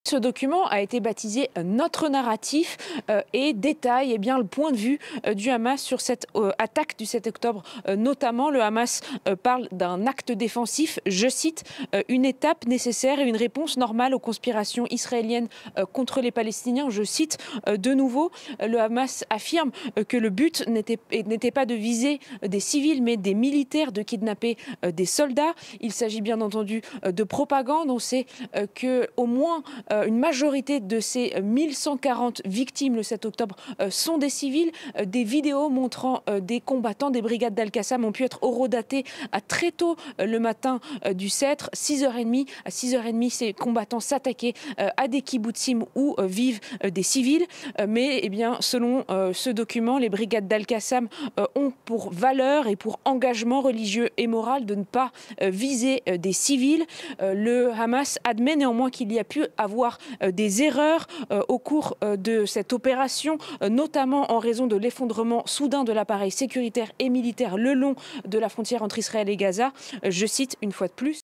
Ce document a été baptisé Notre narratif et détaille le point de vue du Hamas sur cette attaque du 7 octobre. Notamment, le Hamas parle d'un acte défensif, je cite, une étape nécessaire et une réponse normale aux conspirations israéliennes contre les Palestiniens. Je cite de nouveau, le Hamas affirme que le but n'était pas de viser des civils mais des militaires, de kidnapper des soldats. Il s'agit bien entendu de propagande. On sait qu'au moins une majorité de ces 1140 victimes le 7 octobre sont des civils. Des vidéos montrant des combattants des brigades d'Al-Qassam ont pu être horodatées à très tôt le matin du 7, 6h30. À 6h30, ces combattants s'attaquaient à des kibbutzim où vivent des civils. Mais selon ce document, les brigades d'Al-Qassam ont pour valeur et pour engagement religieux et moral de ne pas viser des civils. Le Hamas admet néanmoins qu'il y a pu avoir des erreurs au cours de cette opération, notamment en raison de l'effondrement soudain de l'appareil sécuritaire et militaire le long de la frontière entre Israël et Gaza. Je cite une fois de plus.